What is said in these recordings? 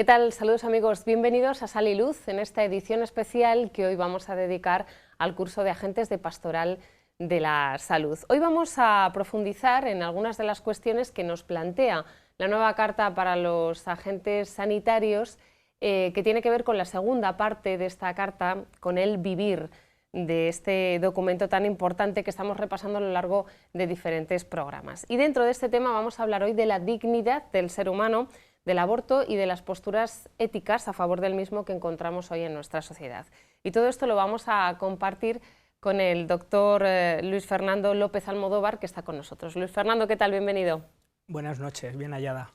¿Qué tal? Saludos amigos, bienvenidos a Sal y Luz en esta edición especial que hoy vamos a dedicar al curso de agentes de Pastoral de la Salud. Hoy vamos a profundizar en algunas de las cuestiones que nos plantea la nueva Carta para los Agentes Sanitarios, que tiene que ver con la segunda parte de esta carta, con el vivir de este documento tan importante que estamos repasando a lo largo de diferentes programas. Y dentro de este tema vamos a hablar hoy de la dignidad del ser humano, del aborto y de las posturas éticas a favor del mismo que encontramos hoy en nuestra sociedad. Y todo esto lo vamos a compartir con el doctor Luis Fernando López Almodóvar, que está con nosotros. Luis Fernando, ¿qué tal? Bienvenido. Buenas noches, bien hallada.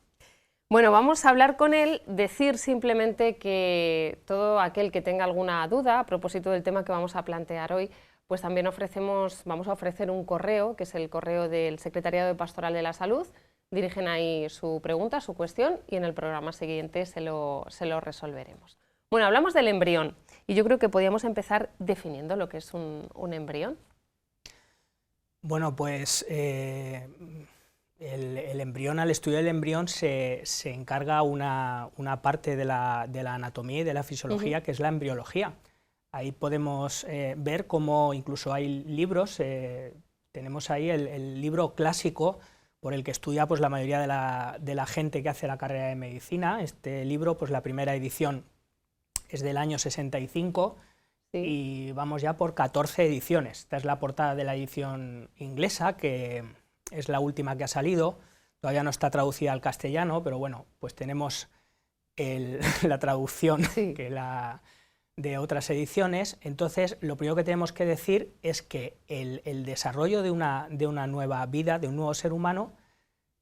Bueno, vamos a hablar con él, decir simplemente que todo aquel que tenga alguna duda a propósito del tema que vamos a plantear hoy, pues también vamos a ofrecer un correo, que es el correo del Secretariado de Pastoral de la Salud. Dirigen ahí su pregunta, su cuestión, y en el programa siguiente se lo resolveremos. Bueno, hablamos del embrión, y yo creo que podríamos empezar definiendo lo que es un embrión. Bueno, pues el embrión, al estudio del embrión se encarga una parte de la anatomía y de la fisiología, que es la embriología. Ahí podemos ver cómo incluso hay libros, tenemos ahí el libro clásico por el que estudia pues, la mayoría de la gente que hace la carrera de medicina. Este libro, pues la primera edición es del año 65, sí. Y vamos ya por 14 ediciones. Esta es la portada de la edición inglesa, que es la última que ha salido, todavía no está traducida al castellano, pero bueno, pues tenemos la traducción, sí, de otras ediciones. Entonces, lo primero que tenemos que decir es que el desarrollo de una nueva vida, de un nuevo ser humano,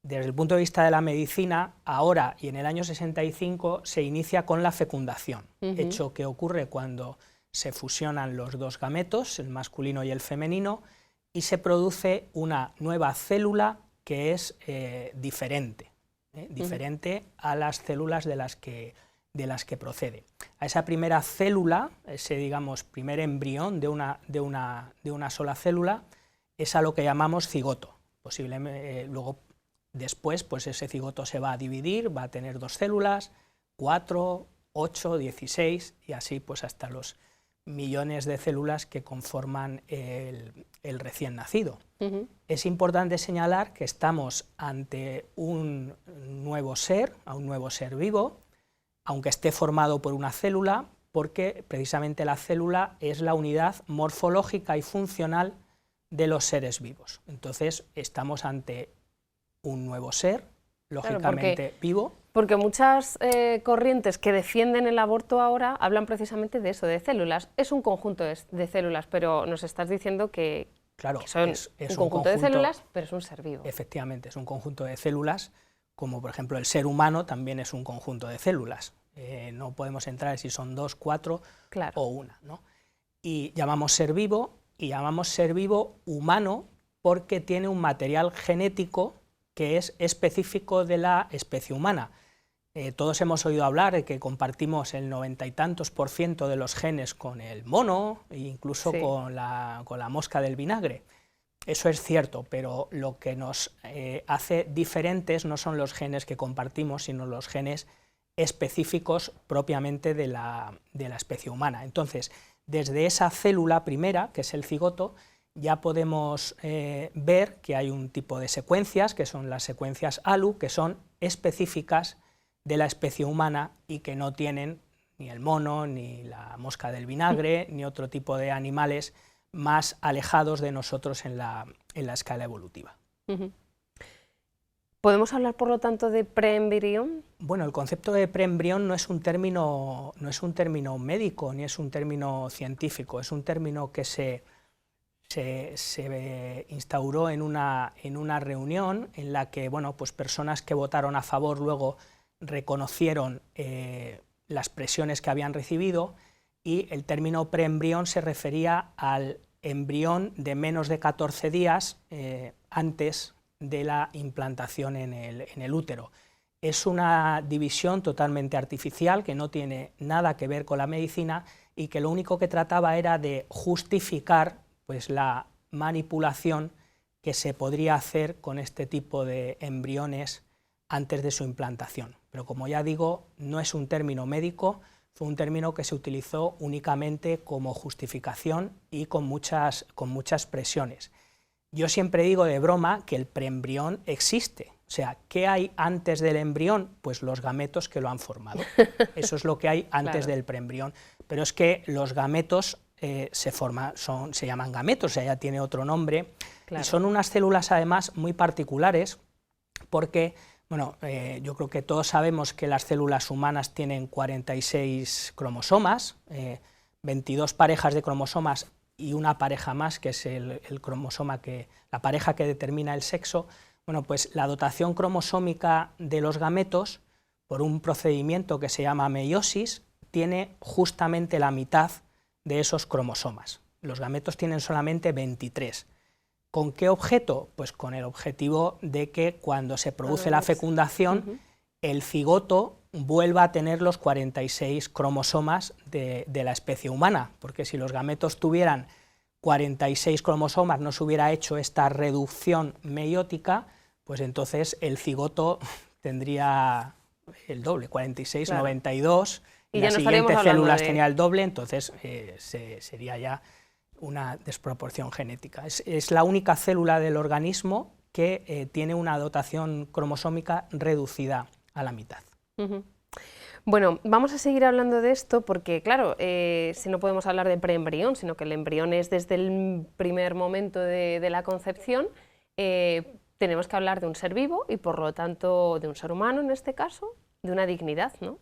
desde el punto de vista de la medicina, ahora y en el año 65 se inicia con la fecundación, hecho que ocurre cuando se fusionan los dos gametos, el masculino y el femenino, y se produce una nueva célula que es diferente a las células de las que procede. A esa primera célula, ese digamos primer embrión de una sola célula, es a lo que llamamos cigoto. Posiblemente luego después pues ese cigoto se va a dividir, va a tener dos células, 4, 8, 16 y así pues hasta los millones de células que conforman el recién nacido. Es importante señalar que estamos ante un nuevo ser, a un nuevo ser vivo, aunque esté formado por una célula, porque precisamente la célula es la unidad morfológica y funcional de los seres vivos. Entonces estamos ante un nuevo ser, lógicamente vivo. Porque muchas corrientes que defienden el aborto ahora hablan precisamente de eso, de células. Es un conjunto de células, pero nos estás diciendo que, claro, que son es un conjunto de células, pero es un ser vivo. Efectivamente, es un conjunto de células, como por ejemplo el ser humano también es un conjunto de células. No podemos entrar en si son 2, 4 claro, o una, ¿no? Y llamamos ser vivo humano porque tiene un material genético que es específico de la especie humana. Todos hemos oído hablar de que compartimos el 90 y tantos % de los genes con el mono e incluso sí, con la mosca del vinagre. Eso es cierto, pero lo que nos hace diferentes no son los genes que compartimos, sino los genes específicos propiamente de la especie humana. Entonces, desde esa célula primera, que es el cigoto, ya podemos ver que hay un tipo de secuencias, que son las secuencias ALU, que son específicas de la especie humana y que no tienen ni el mono, ni la mosca del vinagre, ni otro tipo de animales más alejados de nosotros en la escala evolutiva. ¿Podemos hablar, por lo tanto, de preembrión? Bueno, el concepto de preembrión no es un término médico, ni es un término científico, es un término que se instauró en una reunión en la que bueno, pues personas que votaron a favor luego reconocieron las presiones que habían recibido, y el término preembrión se refería al embrión de menos de 14 días antes de la implantación en el útero. Es una división totalmente artificial que no tiene nada que ver con la medicina y que lo único que trataba era de justificar pues, la manipulación que se podría hacer con este tipo de embriones antes de su implantación. pero como ya digo, no es un término médico, fue un término que se utilizó únicamente como justificación y con muchas presiones. Yo siempre digo de broma que el preembrión existe. O sea, ¿qué hay antes del embrión? Pues los gametos que lo han formado. Eso es lo que hay antes del preembrión. Pero es que los gametos se llaman gametos, o sea, ya tiene otro nombre, y son unas células además muy particulares porque, bueno, yo creo que todos sabemos que las células humanas tienen 46 cromosomas, 22 parejas de cromosomas y una pareja más, que es el cromosoma la pareja que determina el sexo. Bueno, pues la dotación cromosómica de los gametos, por un procedimiento que se llama meiosis, tiene justamente la mitad de esos cromosomas. Los gametos tienen solamente 23. ¿Con qué objeto? Pues con el objetivo de que cuando se produce la fecundación, el cigoto vuelva a tener los 46 cromosomas de la especie humana, porque si los gametos tuvieran 46 cromosomas, no se hubiera hecho esta reducción meiótica, pues entonces el cigoto tendría el doble, 46, 92, y las siguientes células tenía el doble, entonces sería ya una desproporción genética. Es la única célula del organismo que tiene una dotación cromosómica reducida a la mitad. Bueno, vamos a seguir hablando de esto porque, claro, si no podemos hablar de preembrión, sino que el embrión es desde el primer momento de la concepción, tenemos que hablar de un ser vivo y, por lo tanto, de un ser humano en este caso, de una dignidad, ¿no?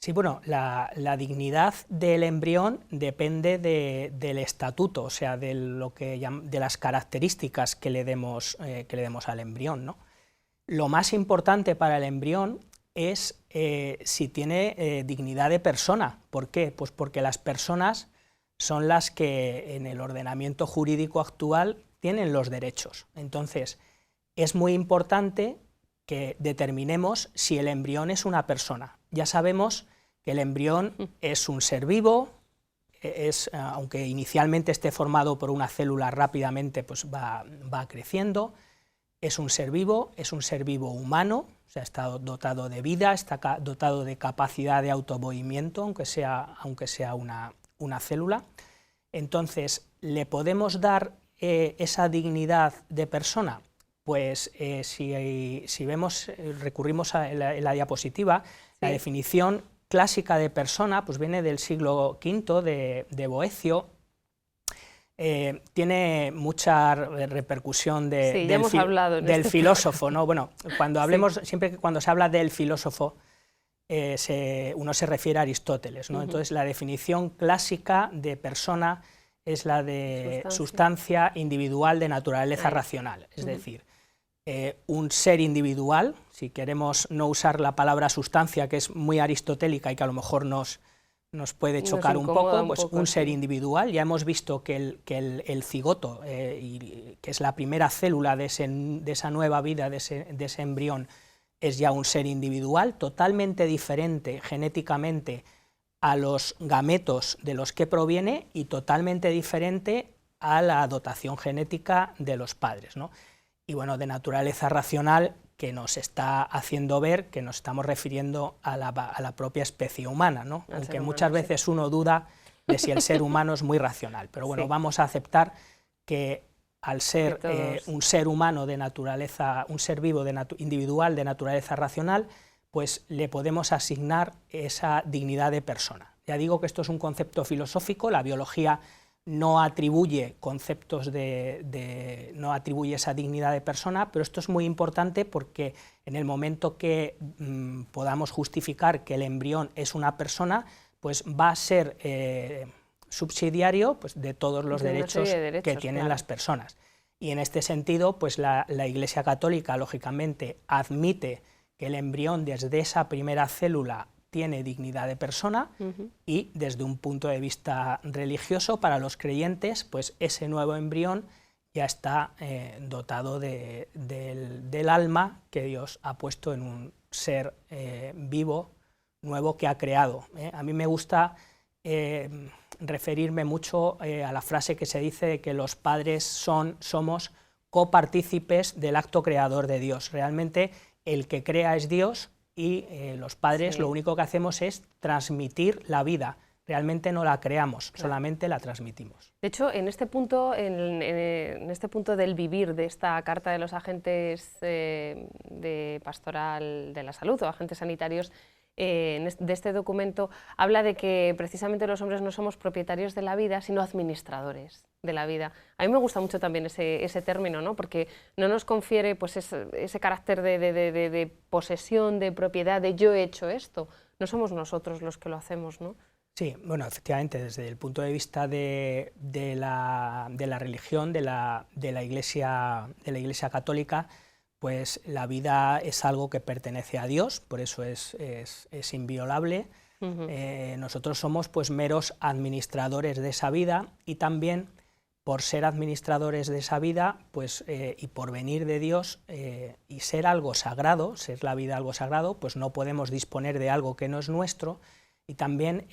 Sí, bueno, la dignidad del embrión depende del estatuto, o sea, de las características que le demos al embrión, ¿no? Lo más importante para el embrión es si tiene dignidad de persona. ¿Por qué? Pues porque las personas son las que en el ordenamiento jurídico actual tienen los derechos. Entonces, es muy importante que determinemos si el embrión es una persona. Ya sabemos que el embrión es un ser vivo, aunque inicialmente esté formado por una célula, rápidamente pues va creciendo. Es un ser vivo humano, o sea, está dotado de vida, está dotado de capacidad de automovimiento, aunque sea una célula. Entonces, ¿le podemos dar esa dignidad de persona? Pues si vemos, recurrimos a la diapositiva, la definición clásica de persona pues viene del siglo V de Boecio. Tiene mucha repercusión del filósofo, ¿no? Bueno, siempre que cuando se habla del filósofo, uno se refiere a Aristóteles, ¿no? Entonces, la definición clásica de persona es la de sustancia individual de naturaleza racional, es decir, un ser individual, si queremos no usar la palabra sustancia, que es muy aristotélica y que a lo mejor nos puede chocar un poco, pues un ser individual. Ya hemos visto que el cigoto, que es la primera célula de esa nueva vida, de ese embrión, es ya un ser individual, totalmente diferente genéticamente a los gametos de los que proviene y totalmente diferente a la dotación genética de los padres, ¿no? Y bueno, de naturaleza racional, que nos está haciendo ver que nos estamos refiriendo a la propia especie humana, ¿no? Aunque muchas veces uno duda de si el ser humano es muy racional, pero bueno, vamos a aceptar que al ser un ser humano de naturaleza, un ser vivo individual de naturaleza racional, pues le podemos asignar esa dignidad de persona. Ya digo que esto es un concepto filosófico, la biología no atribuye conceptos no atribuye esa dignidad de persona, pero esto es muy importante porque en el momento que podamos justificar que el embrión es una persona, pues va a ser subsidiario pues, de todos los derechos que tienen las personas. Y en este sentido, pues la Iglesia Católica, lógicamente, admite que el embrión desde esa primera célula tiene dignidad de persona y desde un punto de vista religioso, para los creyentes, pues ese nuevo embrión ya está dotado del alma que Dios ha puesto en un ser vivo, nuevo, que ha creado. A mí me gusta referirme mucho a la frase que se dice de que los padres somos copartícipes del acto creador de Dios. Realmente el que crea es Dios, y los padres Sí. lo único que hacemos es transmitir la vida. Realmente no la creamos, Claro. solamente la transmitimos. De hecho, en este punto, en este punto del vivir de esta carta de los agentes de pastoral de la salud o agentes sanitarios, de este documento, habla de que precisamente los hombres no somos propietarios de la vida, sino administradores de la vida. A mí me gusta mucho también ese término, ¿no? Porque no nos confiere pues, ese carácter de posesión, de propiedad, de yo he hecho esto. No somos nosotros los que lo hacemos, ¿no? Sí, bueno, efectivamente, desde el punto de vista de la religión, de la Iglesia católica, pues la vida es algo que pertenece a Dios, por eso es inviolable. Nosotros somos pues meros administradores de esa vida, y también por ser administradores de esa vida, pues, y por venir de Dios y ser algo sagrado, ser la vida algo sagrado, pues no podemos disponer de algo que no es nuestro. Y también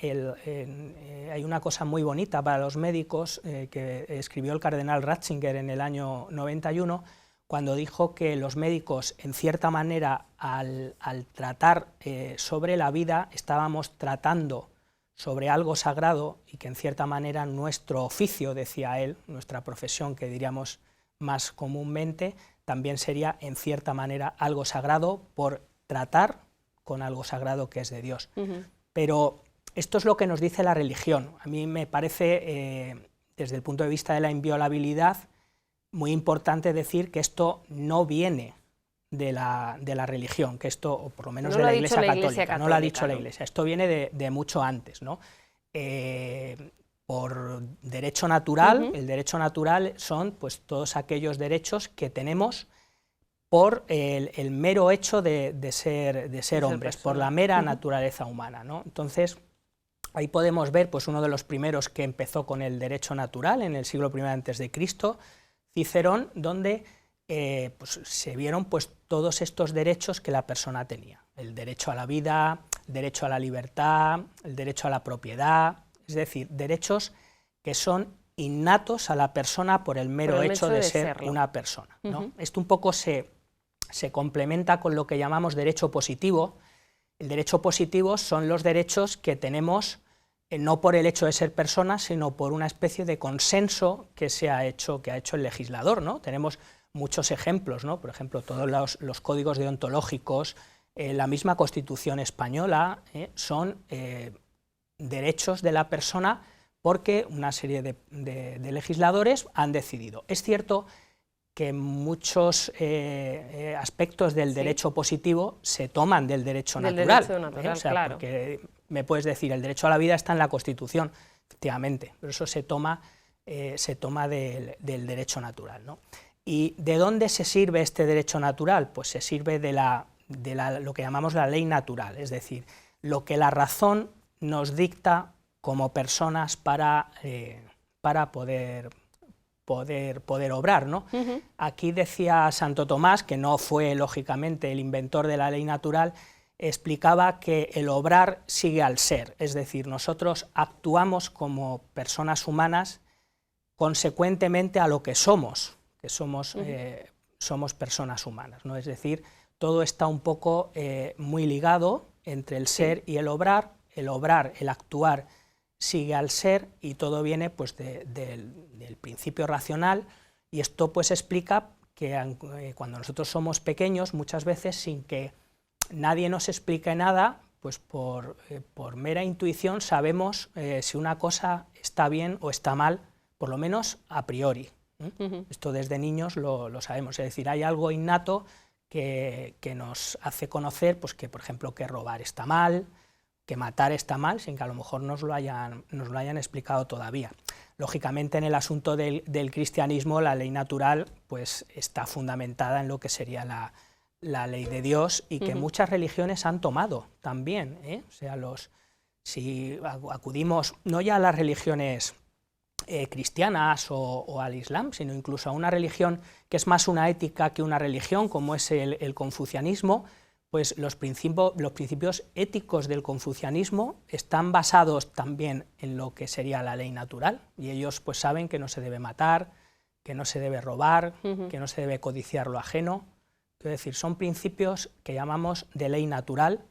hay una cosa muy bonita para los médicos que escribió el cardenal Ratzinger en el año 91, cuando dijo que los médicos, en cierta manera, al tratar sobre la vida, estábamos tratando sobre algo sagrado, y que en cierta manera nuestro oficio, decía él, nuestra profesión, que diríamos más comúnmente, también sería en cierta manera algo sagrado por tratar con algo sagrado que es de Dios. Pero esto es lo que nos dice la religión. A mí me parece, desde el punto de vista de la inviolabilidad, muy importante decir que esto no viene de la religión, que esto, o por lo menos de la Iglesia Católica, no lo ha dicho la Iglesia, esto viene de mucho antes, ¿no? Por derecho natural, el derecho natural son pues todos aquellos derechos que tenemos por el mero hecho de ser hombres, por la mera naturaleza humana, ¿no? Entonces, ahí podemos ver pues, uno de los primeros que empezó con el derecho natural en el siglo I a.C., Cicerón, donde pues, se vieron pues, todos estos derechos que la persona tenía. El derecho a la vida, el derecho a la libertad, el derecho a la propiedad, es decir, derechos que son innatos a la persona por el mero hecho de ser una persona, ¿no? Esto un poco se complementa con lo que llamamos derecho positivo. El derecho positivo son los derechos que tenemos no por el hecho de ser personas, sino por una especie de consenso que ha hecho el legislador, ¿no? Tenemos muchos ejemplos, ¿no? Por ejemplo, todos los códigos deontológicos, la misma Constitución española, son derechos de la persona porque una serie de legisladores han decidido. Es cierto que muchos aspectos del derecho positivo se toman del derecho natural. O sea, claro. Porque me puedes decir, el derecho a la vida está en la Constitución, efectivamente, pero eso se toma del derecho natural, ¿no? ¿Y de dónde se sirve este derecho natural? Pues se sirve de lo que llamamos la ley natural, es decir, lo que la razón nos dicta como personas para poder obrar, ¿no? Aquí decía Santo Tomás, que no fue lógicamente el inventor de la ley natural, explicaba que el obrar sigue al ser, es decir, nosotros actuamos como personas humanas consecuentemente a lo que somos personas humanas, ¿no? Es decir, todo está un poco muy ligado entre el ser y el obrar, el actuar sigue al ser, y todo viene pues, del principio racional, y esto pues explica que cuando nosotros somos pequeños, muchas veces sin que nadie nos explique nada, pues por mera intuición sabemos si una cosa está bien o está mal, por lo menos a priori. Esto desde niños lo sabemos, es decir, hay algo innato que nos hace conocer pues, que, por ejemplo, que robar está mal, que matar está mal, sin que a lo mejor nos lo hayan explicado todavía. Lógicamente, en el asunto del cristianismo, la ley natural pues, está fundamentada en lo que sería la ley de Dios, y que muchas religiones han tomado también, ¿eh? O sea, si acudimos no ya a las religiones cristianas o al Islam, sino incluso a una religión que es más una ética que una religión, como es el confucianismo, pues los principios éticos del confucianismo están basados también en lo que sería la ley natural, y ellos pues saben que no se debe matar, que no se debe robar, que no se debe codiciar lo ajeno, Quiero decir, son principios que llamamos de ley natural,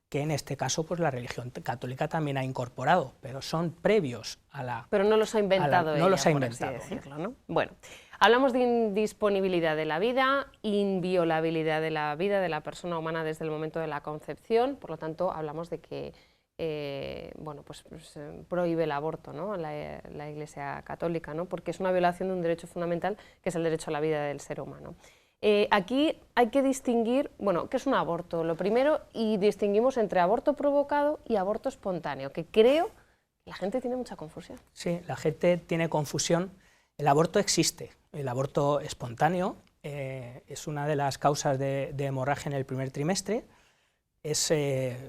que en este caso pues la religión católica también ha incorporado, pero son previos a la... Pero no los ha inventado ella, no los ha por así inventado, decirlo, ¿no? Bueno, hablamos de indisponibilidad de la vida, inviolabilidad de la vida de la persona humana desde el momento de la concepción, por lo tanto hablamos de que bueno, pues prohíbe el aborto, ¿no? la Iglesia Católica, ¿no? Porque es una violación de un derecho fundamental que es el derecho a la vida del ser humano. Aquí hay que distinguir, bueno, ¿qué es un aborto? Lo primero, y distinguimos entre aborto provocado y aborto espontáneo, que creo que la gente tiene mucha confusión. Sí, la gente tiene confusión. El aborto existe, el aborto espontáneo es una de las causas de hemorragia en el primer trimestre. Es,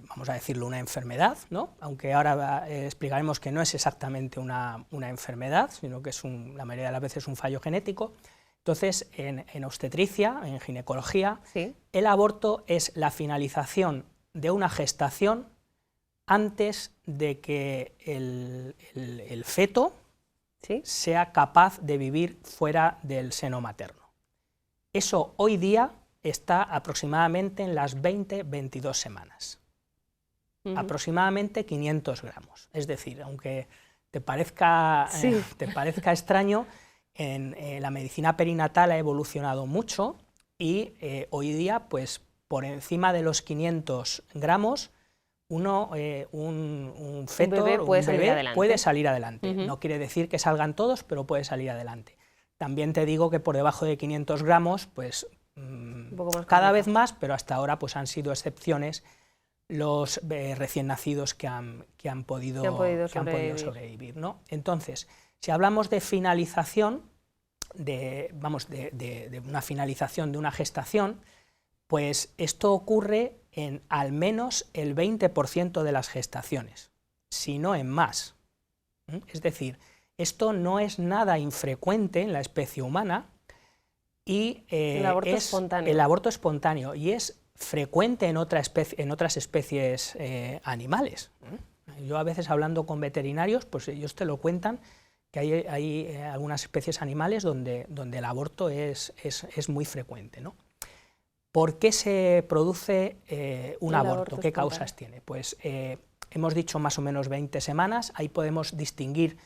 vamos a decirlo, una enfermedad, ¿no? Aunque ahora explicaremos que no es exactamente una enfermedad, sino que es la mayoría de las veces un fallo genético. Entonces, en obstetricia, en ginecología, ¿sí? El aborto es la finalización de una gestación antes de que el feto, ¿sí?, sea capaz de vivir fuera del seno materno. Eso hoy día está aproximadamente en las 20-22 semanas. Aproximadamente 500 gramos. Es decir, aunque te parezca, sí, te parezca extraño, en la medicina perinatal ha evolucionado mucho y hoy día, pues, por encima de los 500 gramos, un feto, un bebé puede salir adelante. No quiere decir que salgan todos, pero puede salir adelante. También te digo que por debajo de 500 gramos, pues cada vez más, pero hasta ahora pues han sido excepciones los recién nacidos que han podido sobrevivir, ¿no? Entonces, si hablamos de finalización, de una finalización de una gestación, pues esto ocurre en al menos el 20% de las gestaciones, si no en más. Es decir, esto no es nada infrecuente en la especie humana y el aborto espontáneo y es frecuente en otras especies animales. Yo a veces hablando con veterinarios, pues ellos te lo cuentan, que hay algunas especies animales donde el aborto es muy frecuente, ¿no? ¿Por qué se produce un aborto? ¿Qué causas tiene? Pues hemos dicho más o menos 20 semanas, ahí podemos distinguir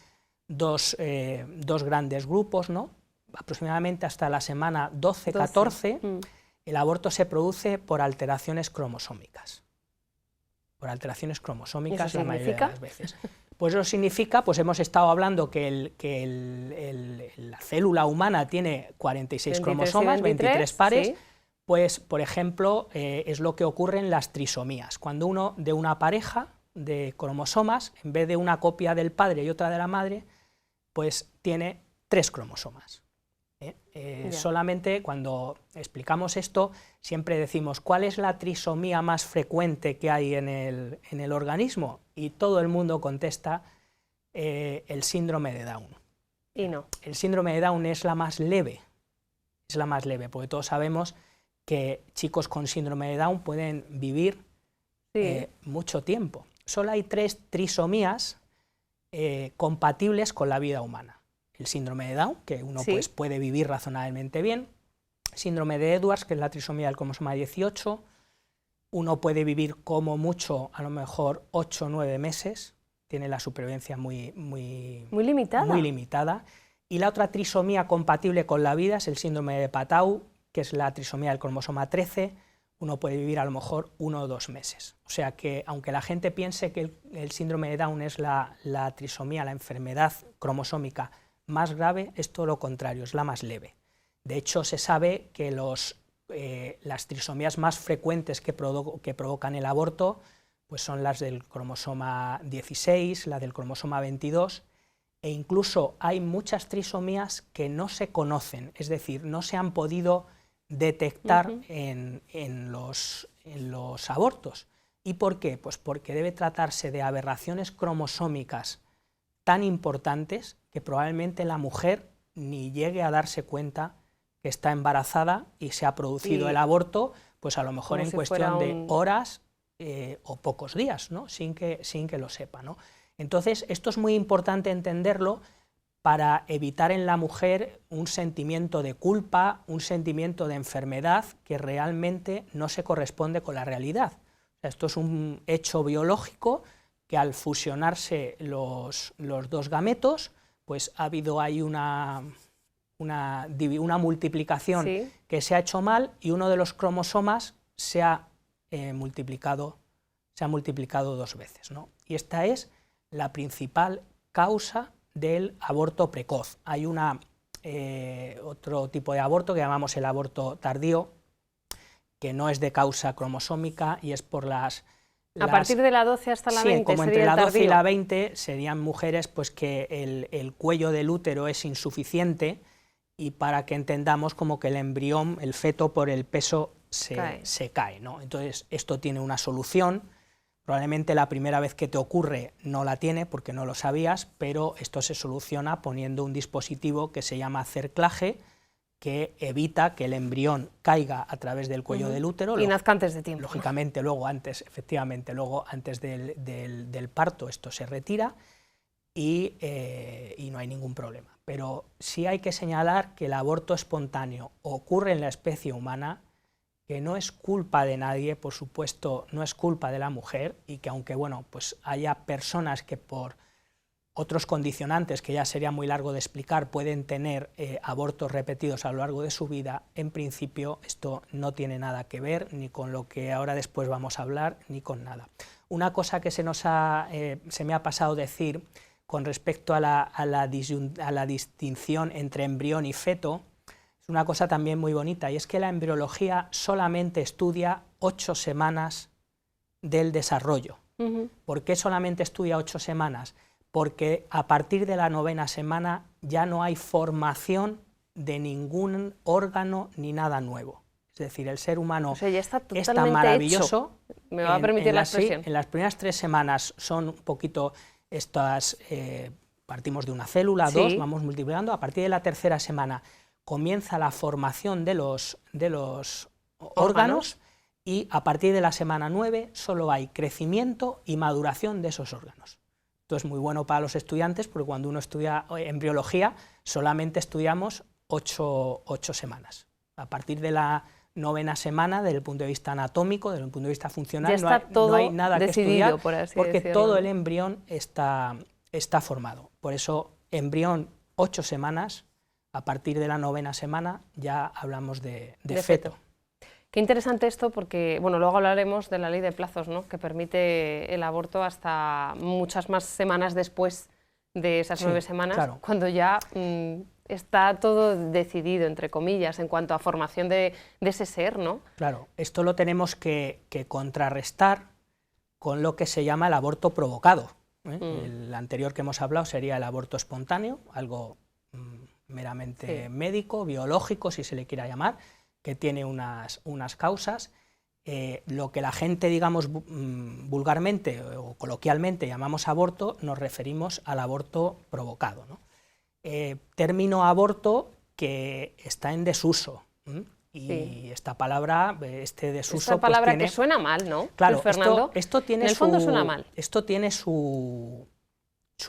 dos grandes grupos, ¿no? Aproximadamente hasta la semana 12-14, el aborto se produce por alteraciones cromosómicas. Por alteraciones cromosómicas la mayoría de las veces. Pues eso significa, pues hemos estado hablando que la célula humana tiene 46 cromosomas, 23 pares, ¿sí? Pues, por ejemplo, es lo que ocurre en las trisomías. Cuando uno de una pareja de cromosomas, en vez de una copia del padre y otra de la madre, pues tiene 3 cromosomas. Solamente cuando explicamos esto, siempre decimos, ¿cuál es la trisomía más frecuente que hay en el organismo? Y todo el mundo contesta el síndrome de Down. Y no. El síndrome de Down es la más leve, porque todos sabemos que chicos con síndrome de Down pueden vivir mucho tiempo. Solo hay 3 trisomías compatibles con la vida humana. El síndrome de Down, que uno pues, puede vivir razonablemente bien, síndrome de Edwards, que es la trisomía del cromosoma 18, uno puede vivir como mucho, a lo mejor 8 o 9 meses, tiene la supervivencia muy limitada, y la otra trisomía compatible con la vida es el síndrome de Patau, que es la trisomía del cromosoma 13, uno puede vivir a lo mejor 1 o 2 meses. O sea que, aunque la gente piense que el síndrome de Down es la trisomía, la enfermedad cromosómica más grave, es todo lo contrario, es la más leve. De hecho, se sabe que las trisomías más frecuentes que provocan el aborto pues son las del cromosoma 16, la del cromosoma 22, e incluso hay muchas trisomías que no se conocen, es decir, no se han podido detectar en los abortos. ¿Y por qué? Pues porque debe tratarse de aberraciones cromosómicas tan importantes que probablemente la mujer ni llegue a darse cuenta que está embarazada y se ha producido el aborto, pues a lo mejor en cuestión de horas o pocos días, ¿no? sin que lo sepa, ¿no? Entonces, esto es muy importante entenderlo para evitar en la mujer un sentimiento de culpa, un sentimiento de enfermedad que realmente no se corresponde con la realidad. O sea, esto es un hecho biológico que al fusionarse los dos gametos, pues ha habido ahí una multiplicación que se ha hecho mal y uno de los cromosomas se ha multiplicado 2 veces, ¿no? Y esta es la principal causa del aborto precoz. Hay otro tipo de aborto que llamamos el aborto tardío, que no es de causa cromosómica y es por a partir de la 12 hasta la 20 como entre la 12 y la 20 serían mujeres pues que el cuello del útero es insuficiente y para que entendamos como que el embrión, el feto por el peso se cae, ¿no? Entonces esto tiene una solución. Probablemente la primera vez que te ocurre no la tiene porque no lo sabías, pero esto se soluciona poniendo un dispositivo que se llama cerclaje, que evita que el embrión caiga a través del cuello del útero. Y nazca antes de tiempo. Lógicamente, luego antes del parto esto se retira y no hay ningún problema. Pero sí hay que señalar que el aborto espontáneo ocurre en la especie humana, que no es culpa de nadie, por supuesto, no es culpa de la mujer, y que aunque bueno, pues haya personas que por otros condicionantes, que ya sería muy largo de explicar, pueden tener abortos repetidos a lo largo de su vida, en principio esto no tiene nada que ver ni con lo que ahora después vamos a hablar, ni con nada. Una cosa que se me ha pasado decir con respecto a la distinción entre embrión y feto, es una cosa también muy bonita, y es que la embriología solamente estudia 8 semanas del desarrollo. ¿Por qué solamente estudia 8 semanas? Porque a partir de la 9ª semana ya no hay formación de ningún órgano ni nada nuevo. Es decir, el ser humano está tan maravilloso. Hecho. Me va a permitir la expresión. En las primeras 3 semanas son un poquito estas, partimos de una célula, 2, vamos multiplicando. A partir de la 3ª semana comienza la formación de los órganos y a partir de la semana 9 solo hay crecimiento y maduración de esos órganos. Esto es muy bueno para los estudiantes porque cuando uno estudia embriología solamente estudiamos 8 semanas. A partir de la 9ª semana, desde el punto de vista anatómico, desde el punto de vista funcional, no hay nada que estudiar porque todo el embrión está formado. Por eso, embrión 8 semanas, a partir de la 9ª semana ya hablamos de feto. Qué interesante esto porque, bueno, luego hablaremos de la ley de plazos, ¿no?, que permite el aborto hasta muchas más semanas después de esas 9 semanas, cuando ya está todo decidido, entre comillas, en cuanto a formación de ese ser, ¿no? Claro, esto lo tenemos que contrarrestar con lo que se llama el aborto provocado. El anterior que hemos hablado sería el aborto espontáneo, algo meramente médico, biológico, si se le quiera llamar, que tiene unas causas. Lo que la gente, digamos, vulgarmente o coloquialmente llamamos aborto, nos referimos al aborto provocado, ¿no? Término aborto que está en desuso, y esta palabra, desuso... Esta palabra pues tiene, que suena mal, ¿no? Claro, Fernando, esto tiene en el fondo suena mal. Esto tiene su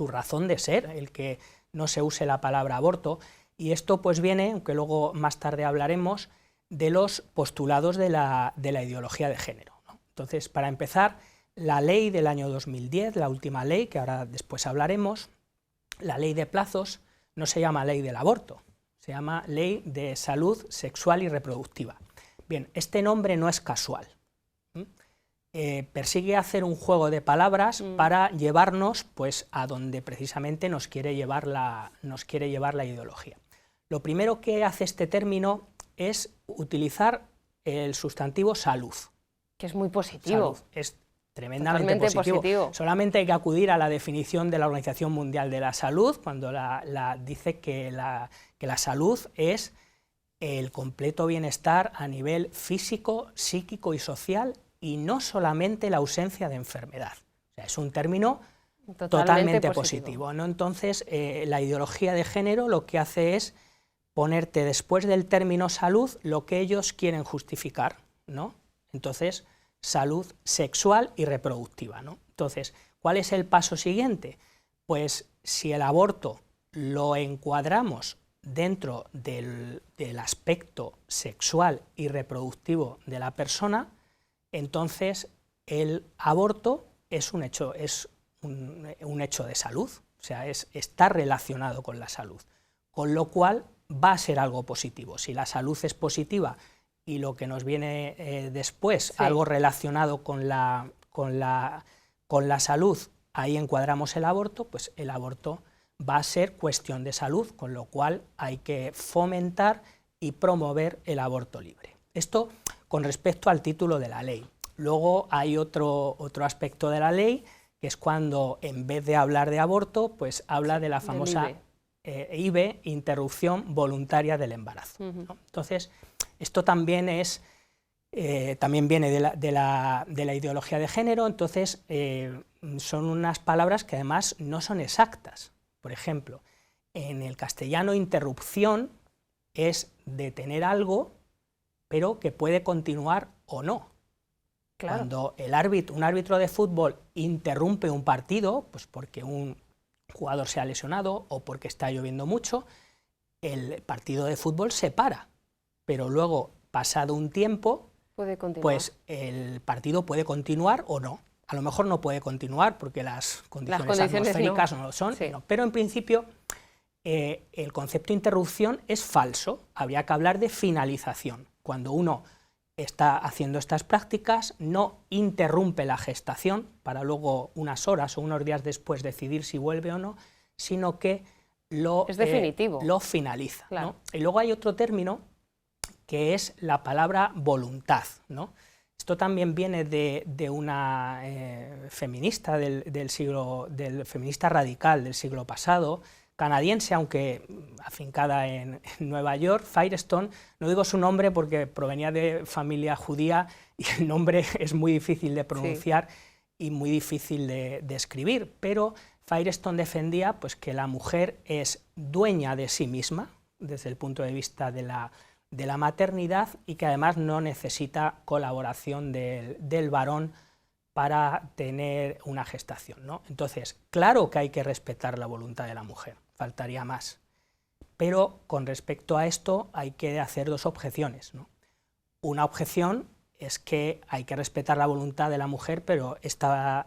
razón de ser, el que no se use la palabra aborto, y esto pues viene, aunque luego más tarde hablaremos, de los postulados de la ideología de género, ¿no? Entonces, para empezar, la ley del año 2010, la última ley, que ahora después hablaremos, la ley de plazos, no se llama ley del aborto, se llama Ley de Salud Sexual y Reproductiva. Bien, este nombre no es casual. Persigue hacer un juego de palabras para llevarnos pues, a donde precisamente nos quiere llevar la ideología. Lo primero que hace este término es utilizar el sustantivo salud. Que es muy positivo. Salud. Es tremendamente positivo. Solamente hay que acudir a la definición de la Organización Mundial de la Salud, cuando dice que la salud es el completo bienestar a nivel físico, psíquico y social, y no solamente la ausencia de enfermedad. O sea, es un término totalmente positivo, ¿no? Entonces, la ideología de género lo que hace es ponerte después del término salud lo que ellos quieren justificar, ¿no? Entonces, salud sexual y reproductiva, ¿no? Entonces, ¿cuál es el paso siguiente? Pues si el aborto lo encuadramos dentro del aspecto sexual y reproductivo de la persona, entonces el aborto es un hecho de salud, o sea, está relacionado con la salud, con lo cual va a ser algo positivo. Si la salud es positiva y lo que nos viene después, sí, algo relacionado con la salud, ahí encuadramos el aborto, pues el aborto va a ser cuestión de salud, con lo cual hay que fomentar y promover el aborto libre. Esto con respecto al título de la ley. Luego hay otro aspecto de la ley, que es cuando en vez de hablar de aborto, pues habla de la famosa IVE, interrupción voluntaria del embarazo, ¿no? Entonces, esto también también viene de la ideología de género, entonces son unas palabras que además no son exactas. Por ejemplo, en el castellano interrupción es detener algo, pero que puede continuar o no. Claro. Cuando un árbitro de fútbol interrumpe un partido, pues porque un jugador se ha lesionado o porque está lloviendo mucho, el partido de fútbol se para, pero luego, pasado un tiempo, pues el partido puede continuar o no. A lo mejor no puede continuar porque las condiciones atmosféricas no lo son, sí, no. Pero en principio el concepto de interrupción es falso, habría que hablar de finalización. Cuando uno está haciendo estas prácticas, no interrumpe la gestación para luego unas horas o unos días después decidir si vuelve o no, sino que lo finaliza, claro, ¿no? Y luego hay otro término que es la palabra voluntad, ¿no? Esto también viene de una feminista del feminista radical del siglo pasado, canadiense, aunque afincada en Nueva York, Firestone. No digo su nombre porque provenía de familia judía y el nombre es muy difícil de pronunciar, sí, y muy difícil de escribir, pero Firestone defendía pues, que la mujer es dueña de sí misma desde el punto de vista de la maternidad y que además no necesita colaboración del varón para tener una gestación, ¿no? Entonces, claro que hay que respetar la voluntad de la mujer, faltaría más, pero con respecto a esto hay que hacer dos objeciones, ¿no? Una objeción es que hay que respetar la voluntad de la mujer, pero esta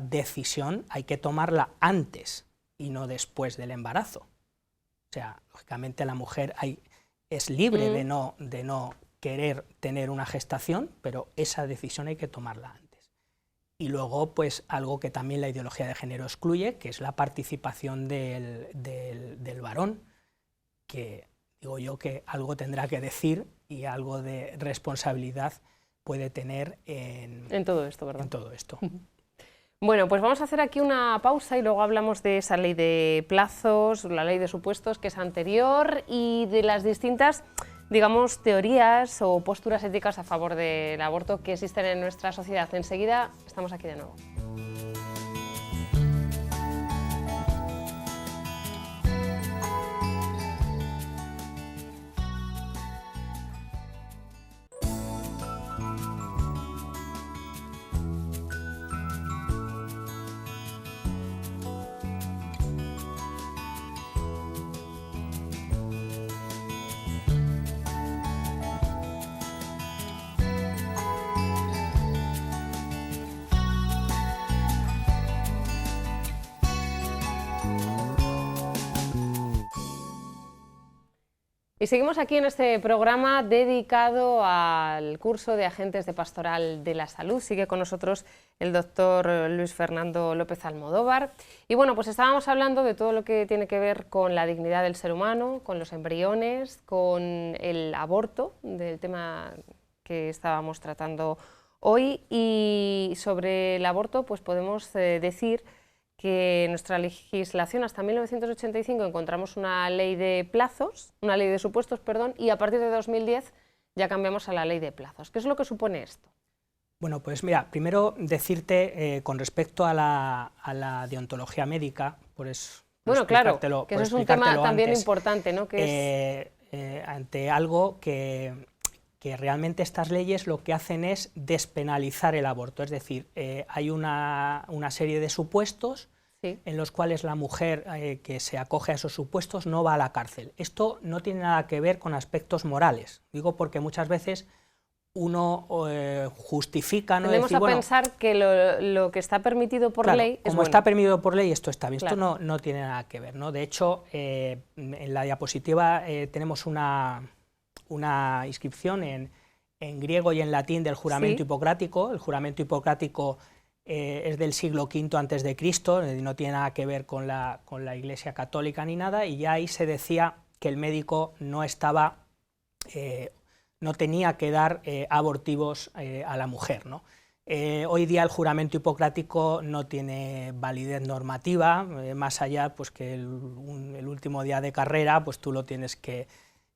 decisión hay que tomarla antes y no después del embarazo. O sea, lógicamente la mujer es libre de no querer tener una gestación, pero esa decisión hay que tomarla antes. Y luego, pues, algo que también la ideología de género excluye, que es la participación del varón, que digo yo que algo tendrá que decir y algo de responsabilidad puede tener en todo esto, ¿verdad? En todo esto. Bueno, pues vamos a hacer aquí una pausa y luego hablamos de esa ley de plazos, la ley de supuestos, que es anterior, y de las distintas, digamos, teorías o posturas éticas a favor del aborto que existen en nuestra sociedad. Enseguida estamos aquí de nuevo. Y seguimos aquí en este programa dedicado al curso de agentes de Pastoral de la Salud. Sigue con nosotros el doctor Luis Fernando López Almodóvar. Y bueno, pues estábamos hablando de todo lo que tiene que ver con la dignidad del ser humano, con los embriones, con el aborto, del tema que estábamos tratando hoy. Y sobre el aborto, pues podemos decir que en nuestra legislación hasta 1985 encontramos una ley de plazos, una ley de supuestos, perdón, y a partir de 2010 ya cambiamos a la ley de plazos. ¿Qué es lo que supone esto? Bueno, pues mira, primero decirte con respecto a la deontología médica, bueno, claro, que eso es un tema también importante, ¿no? Ante algo que realmente estas leyes lo que hacen es despenalizar el aborto, es decir, hay una serie de supuestos sí, en los cuales la mujer que se acoge a esos supuestos no va a la cárcel. Esto no tiene nada que ver con aspectos morales, digo porque muchas veces uno justifica, ¿no? Tendemos decir, a bueno, pensar que lo que está permitido por claro, ley es como bueno. está permitido por ley, esto está bien. Claro. Esto no tiene nada que ver, ¿no? De hecho, en la diapositiva tenemos una inscripción en griego y en latín del juramento Sí. hipocrático. El juramento hipocrático es del siglo V antes de Cristo, no tiene nada que ver con la Iglesia católica ni nada, y ya ahí se decía que el médico no estaba, no tenía que dar abortivos a la mujer, ¿no? Hoy día el juramento hipocrático no tiene validez normativa, más allá pues que el último día de carrera pues tú lo tienes que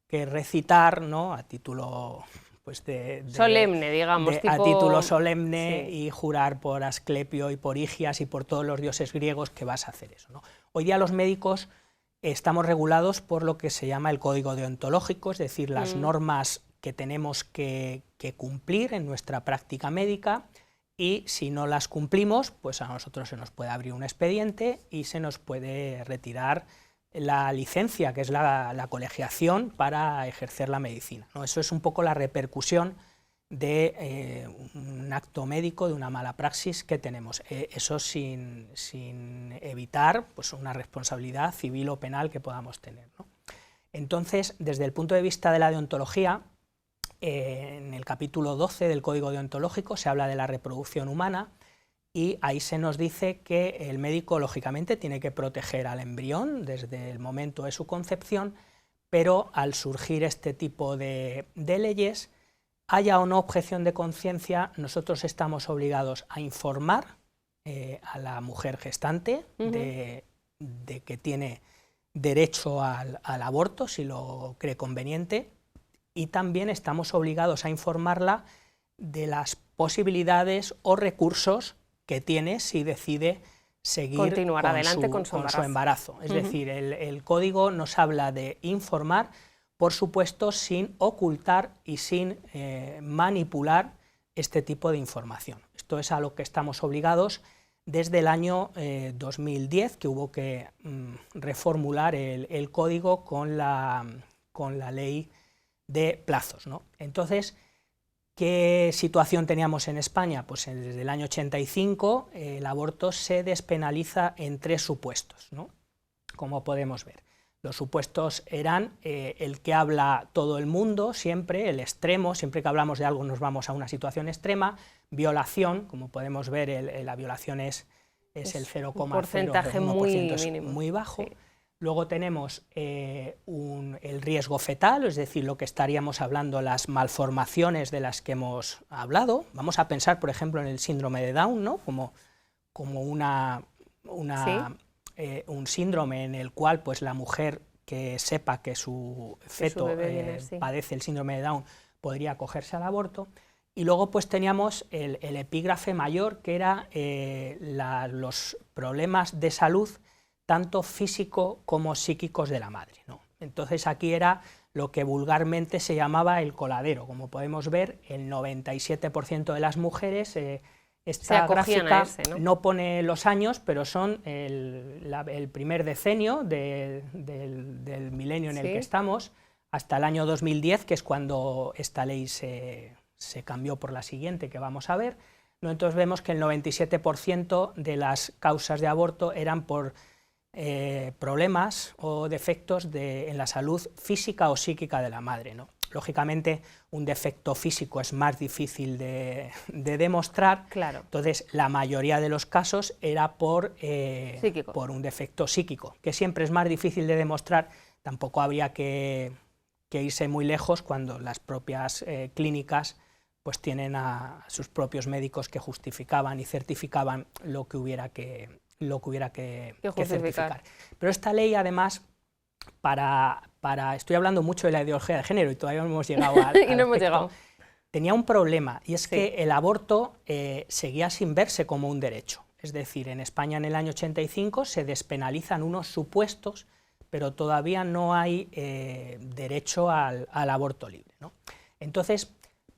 recitar, ¿no? A título pues solemne, digamos, a tipo... título solemne, sí. y jurar por Asclepio y por Higias y por todos los dioses griegos que vas a hacer eso, ¿no? Hoy día los médicos estamos regulados por lo que se llama el código deontológico, es decir, las normas que tenemos que cumplir en nuestra práctica médica, y si no las cumplimos, pues a nosotros se nos puede abrir un expediente y se nos puede retirar la licencia, que es la colegiación para ejercer la medicina, ¿no? Eso es un poco la repercusión de un acto médico, de una mala praxis que tenemos. Eso sin evitar pues, una responsabilidad civil o penal que podamos tener, ¿no? Entonces, desde el punto de vista de la deontología, en el capítulo 12 del Código Deontológico se habla de la reproducción humana, y ahí se nos dice que el médico, lógicamente, tiene que proteger al embrión desde el momento de su concepción, pero al surgir este tipo de leyes, haya o no objeción de conciencia, nosotros estamos obligados a informar a la mujer gestante de que tiene derecho al aborto, si lo cree conveniente, y también estamos obligados a informarla de las posibilidades o recursos que tiene si decide seguir continuar adelante con su embarazo. Es decir, el código nos habla de informar, por supuesto, sin ocultar y sin manipular este tipo de información. Esto es a lo que estamos obligados desde el año 2010, que hubo que reformular el código con la ley de plazos, ¿no? Entonces, ¿qué situación teníamos en España? Pues desde el año 85 el aborto se despenaliza en 3 supuestos, ¿no? Como podemos ver. Los supuestos eran el que habla todo el mundo, siempre, el extremo, siempre que hablamos de algo nos vamos a una situación extrema, violación, como podemos ver, la violación es el 0,01%, un porcentaje muy bajo. Sí. Luego tenemos el riesgo fetal, es decir, lo que estaríamos hablando, las malformaciones de las que hemos hablado. Vamos a pensar, por ejemplo, en el síndrome de Down, ¿no? como ¿Sí? Un síndrome en el cual pues, la mujer que sepa que su feto padece el síndrome de Down podría acogerse al aborto. Y luego pues teníamos el epígrafe mayor, que era los problemas de salud tanto físico como psíquicos de la madre, ¿no? Entonces aquí era lo que vulgarmente se llamaba el coladero. Como podemos ver, el 97% de las mujeres, esta gráfica no pone los años, pero son el primer decenio del milenio en el que estamos, hasta el año 2010, que es cuando esta ley se cambió por la siguiente, que vamos a ver, ¿no? Entonces vemos que el 97% de las causas de aborto eran por problemas o defectos en la salud física o psíquica de la madre, ¿no? Lógicamente, un defecto físico es más difícil de demostrar, claro. Entonces la mayoría de los casos era por un defecto psíquico, que siempre es más difícil de demostrar. Tampoco habría que irse muy lejos cuando las propias clínicas pues tienen a sus propios médicos que justificaban y certificaban lo que hubiera que certificar. Pero esta ley, además, estoy hablando mucho de la ideología de género y todavía no hemos llegado al y no hemos llegado. Tenía un problema, y es que el aborto seguía sin verse como un derecho. Es decir, en España en el año 85 se despenalizan unos supuestos, pero todavía no hay derecho al aborto libre, ¿no? Entonces,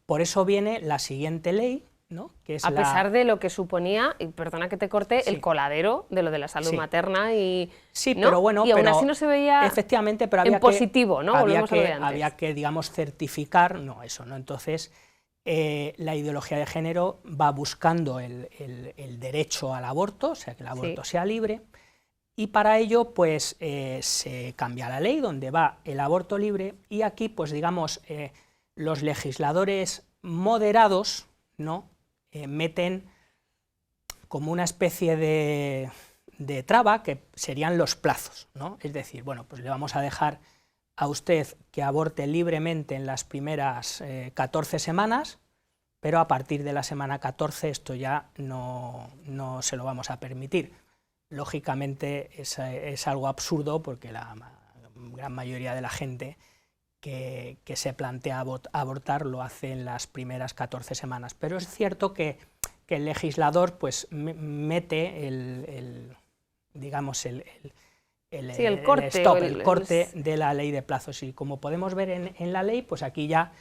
por eso viene la siguiente ley, ¿no? Que es a pesar de lo que suponía, y perdona que te corte, sí, el coladero de lo de la salud sí, materna y... Sí, ¿no? pero bueno... Y aún así no se veía efectivamente, pero había en positivo, ¿no? Había que, digamos, certificar, no, eso, ¿no? Entonces, la ideología de género va buscando el derecho al aborto, o sea, que el aborto sí, sea libre, y para ello, pues, se cambia la ley donde va el aborto libre, y aquí, pues, digamos, los legisladores moderados, ¿no? Meten como una especie de traba que serían los plazos, ¿no? Es decir, bueno, pues le vamos a dejar a usted que aborte libremente en las primeras 14 semanas, pero a partir de la semana 14 esto ya no se lo vamos a permitir. Lógicamente es algo absurdo porque la gran mayoría de la gente que se plantea abortar lo hace en las primeras 14 semanas, pero es cierto que el legislador pues mete el corte de la ley de plazos, y como podemos ver en la ley, pues aquí ya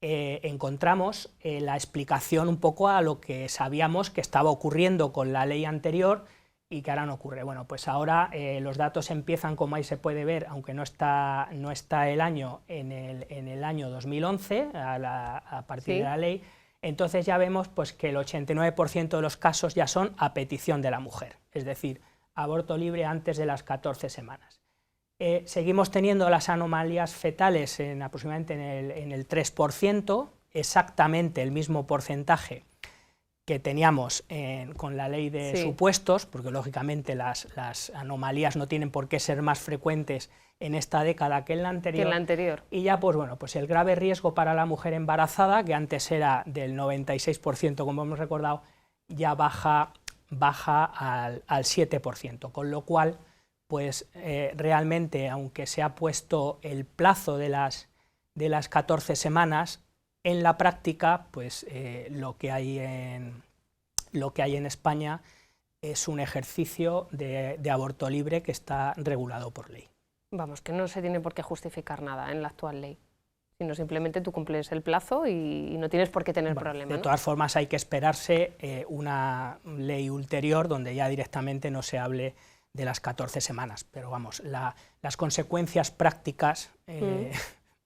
encontramos la explicación un poco a lo que sabíamos que estaba ocurriendo con la ley anterior y que ahora no ocurre. Bueno, pues ahora los datos empiezan, como ahí se puede ver, aunque no está el año, en el año 2011, a partir sí, de la ley. Entonces ya vemos pues, que el 89% de los casos ya son a petición de la mujer, es decir, aborto libre antes de las 14 semanas. Seguimos teniendo las anomalías fetales aproximadamente en el 3%, exactamente el mismo porcentaje que teníamos con la ley de sí, supuestos, porque lógicamente las anomalías no tienen por qué ser más frecuentes en esta década que en la anterior. Y ya, pues bueno, pues el grave riesgo para la mujer embarazada, que antes era del 96%, como hemos recordado, ya baja al 7%, con lo cual, pues realmente, aunque se ha puesto el plazo de las 14 semanas, en la práctica, pues lo que hay en España es un ejercicio de aborto libre que está regulado por ley. Vamos, que no se tiene por qué justificar nada en la actual ley, sino simplemente tú cumples el plazo y no tienes por qué tener problema, ¿no? De todas formas, hay que esperarse una ley ulterior donde ya directamente no se hable de las 14 semanas, pero vamos, las consecuencias prácticas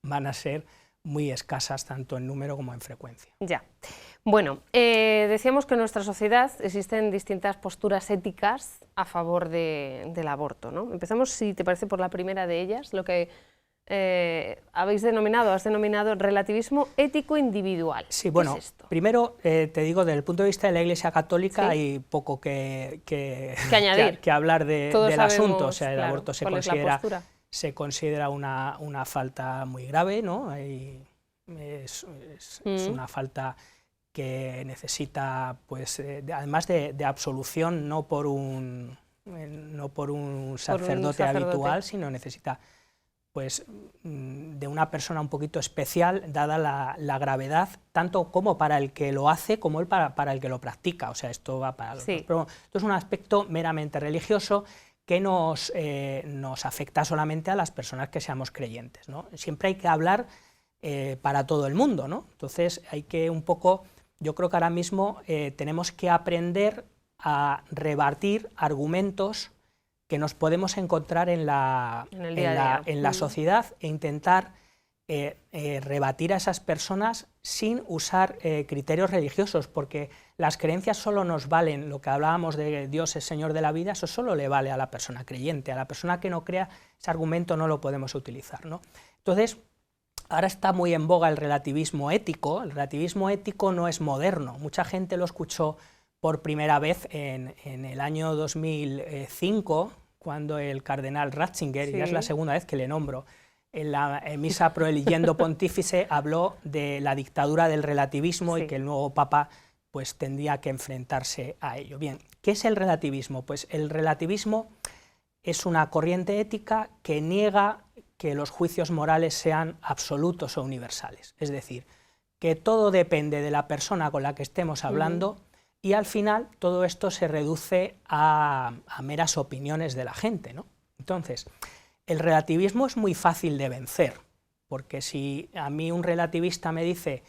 van a ser muy escasas, tanto en número como en frecuencia. Ya. Bueno, decíamos que en nuestra sociedad existen distintas posturas éticas a favor del aborto, ¿no? Empezamos, si te parece, por la primera de ellas, lo que has denominado relativismo ético individual. Sí, bueno, ¿qué es esto? Primero te digo, desde el punto de vista de la Iglesia Católica, ¿sí?, hay poco que añadir. Que hablar del asunto. O sea, el claro, aborto se considera una falta muy grave, ¿no? Es una falta que necesita, pues, además de absolución, no por un sacerdote habitual, sino necesita, pues, de una persona un poquito especial, dada la gravedad, tanto como para el que lo hace como para el que lo practica. O sea, esto va para los dos. Pero esto es un aspecto meramente religioso que nos afecta solamente a las personas que seamos creyentes, ¿no? Siempre hay que hablar para todo el mundo, ¿no? Entonces hay que un poco, yo creo que ahora mismo tenemos que aprender a rebatir argumentos que nos podemos encontrar en la sociedad e intentar rebatir a esas personas sin usar criterios religiosos, porque las creencias solo nos valen, lo que hablábamos de Dios es Señor de la vida, eso solo le vale a la persona creyente. A la persona que no crea, ese argumento no lo podemos utilizar, ¿no? Entonces, ahora está muy en boga el relativismo ético. El relativismo ético no es moderno, mucha gente lo escuchó por primera vez en el año 2005, cuando el cardenal Ratzinger, y ya es la segunda vez que le nombro, en la misa Pro Eligendo Pontífice habló de la dictadura del relativismo y que el nuevo Papa pues tendría que enfrentarse a ello. Bien, ¿qué es el relativismo? Pues el relativismo es una corriente ética que niega que los juicios morales sean absolutos o universales, es decir, que todo depende de la persona con la que estemos hablando y al final todo esto se reduce a meras opiniones de la gente, ¿no? Entonces, el relativismo es muy fácil de vencer, porque si a mí un relativista me dice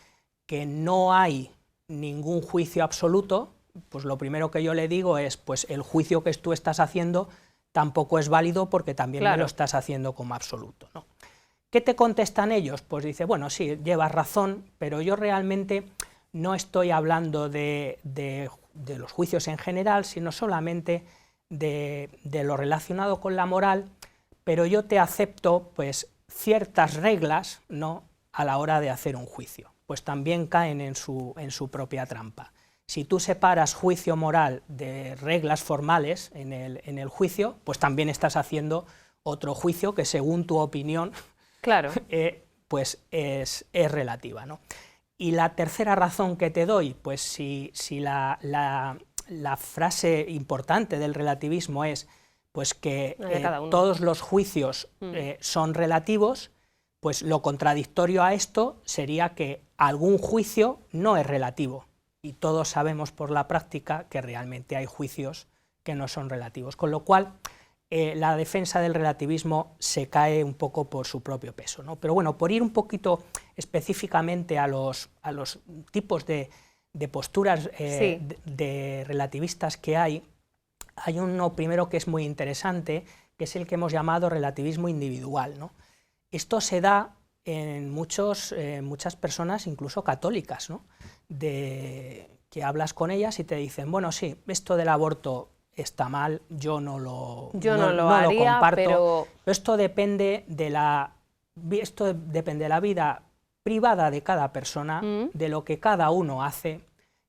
que no hay ningún juicio absoluto, pues lo primero que yo le digo es, pues el juicio que tú estás haciendo tampoco es válido porque también me lo estás haciendo como absoluto, ¿no? ¿Qué te contestan ellos? Pues dice, bueno, sí, llevas razón, pero yo realmente no estoy hablando de los juicios en general, sino solamente de lo relacionado con la moral, pero yo te acepto pues ciertas reglas, ¿no?, a la hora de hacer un juicio, pues también caen en su propia trampa. Si tú separas juicio moral de reglas formales en el juicio, pues también estás haciendo otro juicio que según tu opinión pues es relativa, ¿no? Y la tercera razón que te doy, pues si la frase importante del relativismo es pues que todos los juicios son relativos, pues lo contradictorio a esto sería que algún juicio no es relativo. Y todos sabemos por la práctica que realmente hay juicios que no son relativos, con lo cual la defensa del relativismo se cae un poco por su propio peso, ¿no? Pero bueno, por ir un poquito específicamente a los tipos de posturas de relativistas que hay uno primero que es muy interesante, que es el que hemos llamado relativismo individual, ¿no? Esto se da en muchas personas, incluso católicas, ¿no?, que hablas con ellas y te dicen, bueno, sí, esto del aborto está mal, yo no lo comparto, pero esto depende de la vida privada de cada persona, de lo que cada uno hace,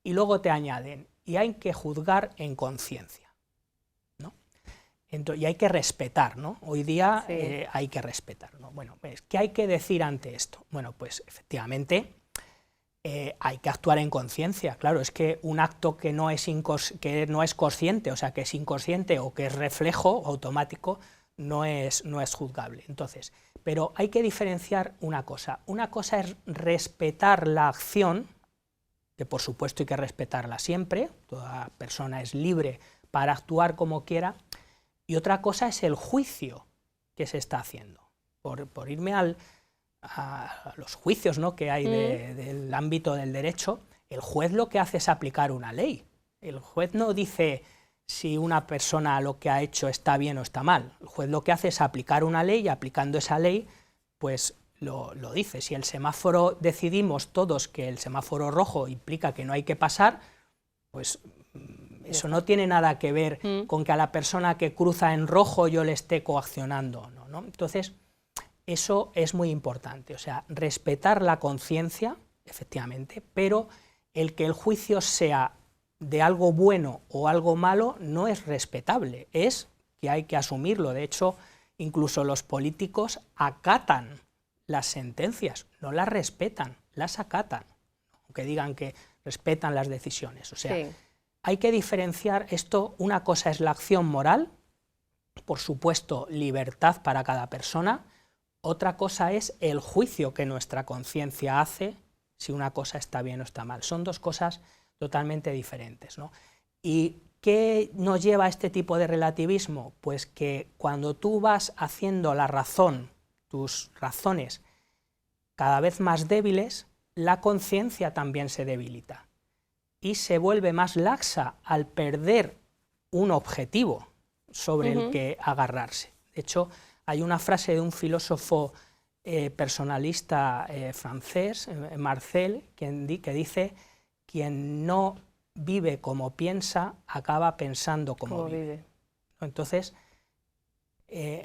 y luego te añaden, y hay que juzgar en conciencia, ¿no? Y hay que respetar, ¿no? Hoy día hay que respetar, ¿no? Bueno, pues, ¿qué hay que decir ante esto? Bueno, pues efectivamente hay que actuar en conciencia. Claro, es que un acto que no es consciente, o sea, que es inconsciente o que es reflejo automático, no es juzgable. Entonces, pero hay que diferenciar una cosa. Una cosa es respetar la acción, que por supuesto hay que respetarla siempre, toda persona es libre para actuar como quiera, y otra cosa es el juicio que se está haciendo. Por irme a los juicios, ¿no?, que hay del ámbito del derecho, el juez lo que hace es aplicar una ley. El juez no dice si una persona lo que ha hecho está bien o está mal. El juez lo que hace es aplicar una ley y aplicando esa ley, pues lo dice. Si el semáforo decidimos todos que el semáforo rojo implica que no hay que pasar, pues eso no tiene nada que ver con que a la persona que cruza en rojo yo le esté coaccionando, ¿no? Entonces, eso es muy importante, o sea, respetar la conciencia, efectivamente, pero el que el juicio sea de algo bueno o algo malo no es respetable, es que hay que asumirlo. De hecho, incluso los políticos acatan las sentencias, no las respetan, las acatan, aunque digan que respetan las decisiones. O sea, hay que diferenciar esto. Una cosa es la acción moral, por supuesto, libertad para cada persona. Otra cosa es el juicio que nuestra conciencia hace, si una cosa está bien o está mal. Son dos cosas totalmente diferentes, ¿no? ¿Y qué nos lleva a este tipo de relativismo? Pues que cuando tú vas haciendo la razón, tus razones, cada vez más débiles, la conciencia también se debilita y se vuelve más laxa al perder un objetivo sobre el que agarrarse. De hecho, hay una frase de un filósofo personalista francés, Marcel, que dice: quien no vive como piensa, acaba pensando como vive. Entonces,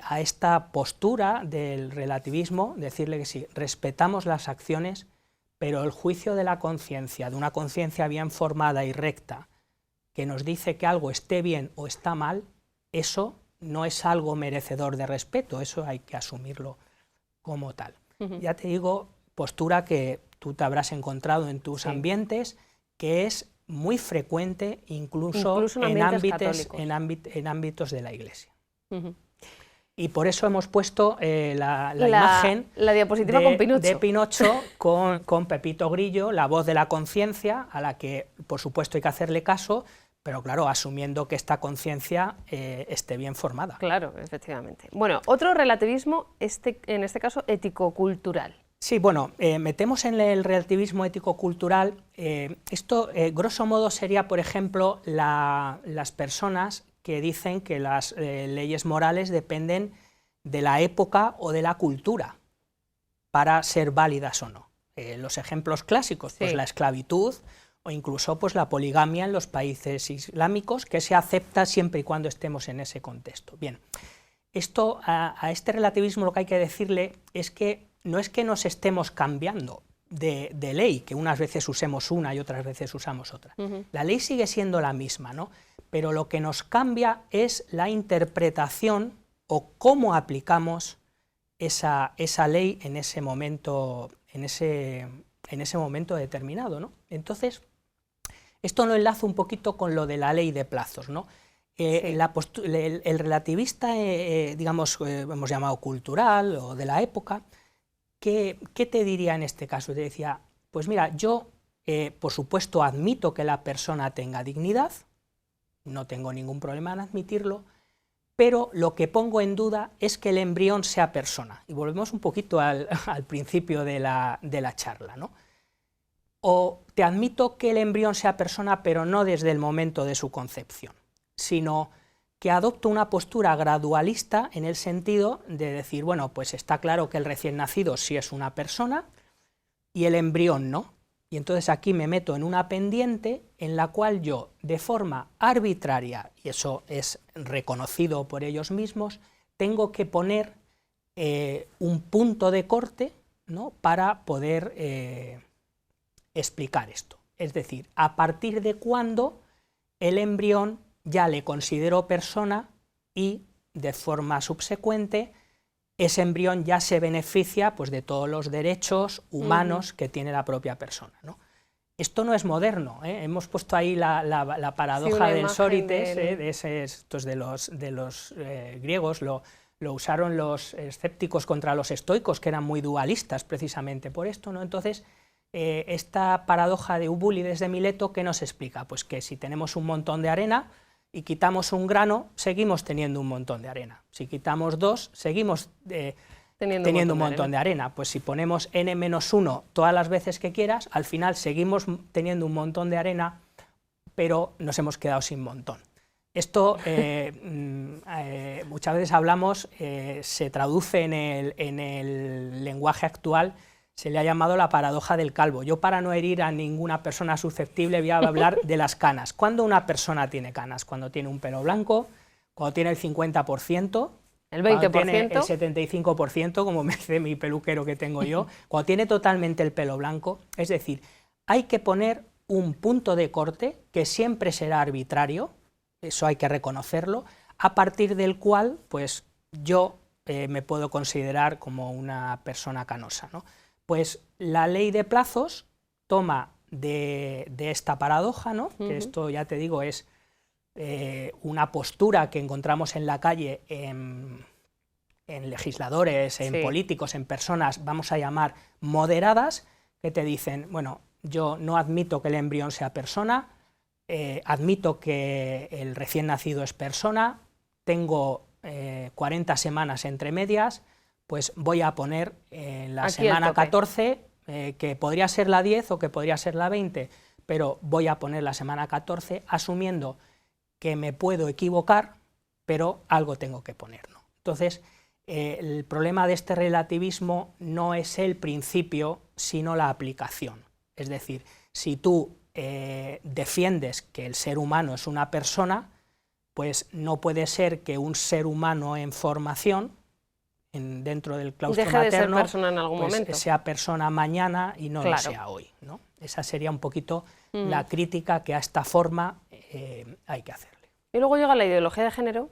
a esta postura del relativismo, decirle que sí, respetamos las acciones, pero el juicio de la conciencia, de una conciencia bien formada y recta, que nos dice que algo esté bien o está mal, eso no es algo merecedor de respeto, eso hay que asumirlo como tal. Ya te digo, postura que tú te habrás encontrado en tus ambientes, que es muy frecuente incluso en ámbitos de la Iglesia. Y por eso hemos puesto la imagen diapositiva de Pinocho con Pepito Grillo, la voz de la conciencia, a la que por supuesto hay que hacerle caso, pero claro, asumiendo que esta conciencia esté bien formada. Claro, efectivamente. Bueno, otro relativismo, en este caso ético-cultural. Sí, bueno, metemos en el relativismo ético-cultural, esto grosso modo sería, por ejemplo, las personas que dicen que las leyes morales dependen de la época o de la cultura para ser válidas o no. Los ejemplos clásicos, pues la esclavitud o incluso pues, la poligamia en los países islámicos, que se acepta siempre y cuando estemos en ese contexto. Bien, esto, a este relativismo lo que hay que decirle es que no es que nos estemos cambiando de ley, que unas veces usemos una y otras veces usamos otra. La ley sigue siendo la misma, ¿no? Pero lo que nos cambia es la interpretación o cómo aplicamos esa ley en ese momento, en ese momento determinado, ¿no? Entonces, esto lo enlazo un poquito con lo de la ley de plazos, ¿no? El relativista, digamos, hemos llamado cultural o de la época, ¿qué te diría en este caso? Te decía, pues mira, yo por supuesto admito que la persona tenga dignidad, no tengo ningún problema en admitirlo, pero lo que pongo en duda es que el embrión sea persona. Y volvemos un poquito al principio de la charla, ¿no? O te admito que el embrión sea persona, pero no desde el momento de su concepción, sino que adopto una postura gradualista en el sentido de decir, bueno, pues está claro que el recién nacido sí es una persona y el embrión no. Y entonces aquí me meto en una pendiente en la cual yo, de forma arbitraria, y eso es reconocido por ellos mismos, tengo que poner un punto de corte, ¿no?, para poder explicar esto. Es decir, a partir de cuándo el embrión ya le considero persona y, de forma subsecuente, ese embrión ya se beneficia pues, de todos los derechos humanos que tiene la propia persona, ¿no? Esto no es moderno, ¿eh? Hemos puesto ahí la paradoja del Sórites, estos de los griegos, lo usaron los escépticos contra los estoicos, que eran muy dualistas precisamente por esto, ¿no? Entonces, esta paradoja de Ubúlides de Mileto, ¿qué nos explica? Pues que si tenemos un montón de arena y quitamos un grano, seguimos teniendo un montón de arena. Si quitamos dos, seguimos teniendo un montón de arena. Pues si ponemos n-1 todas las veces que quieras, al final seguimos teniendo un montón de arena, pero nos hemos quedado sin montón. Esto muchas veces hablamos, se traduce en el lenguaje actual, se le ha llamado la paradoja del calvo. Yo, para no herir a ninguna persona susceptible, voy a hablar de las canas. ¿Cuándo una persona tiene canas? Cuando tiene un pelo blanco, cuando tiene el 50%, el 20%, cuando tiene el 75%, como me dice mi peluquero que tengo yo, cuando tiene totalmente el pelo blanco. Es decir, hay que poner un punto de corte que siempre será arbitrario, eso hay que reconocerlo, a partir del cual pues, yo me puedo considerar como una persona canosa, ¿no? Pues la ley de plazos toma de esta paradoja, ¿no? Que esto, ya te digo, es una postura que encontramos en la calle en legisladores, en políticos, en personas, vamos a llamar moderadas, que te dicen, bueno, yo no admito que el embrión sea persona, admito que el recién nacido es persona, tengo 40 semanas entre medias, pues voy a poner la semana 14, que podría ser la 10 o que podría ser la 20, pero voy a poner la semana 14 asumiendo que me puedo equivocar, pero algo tengo que poner, ¿no? Entonces, el problema de este relativismo no es el principio, sino la aplicación. Es decir, si tú defiendes que el ser humano es una persona, pues no puede ser que un ser humano en formación, dentro del claustro deje materno, de ser persona en algún momento, sea persona mañana y no lo sea hoy, ¿no? Esa sería un poquito la crítica que a esta forma hay que hacerle. Y luego llega la ideología de género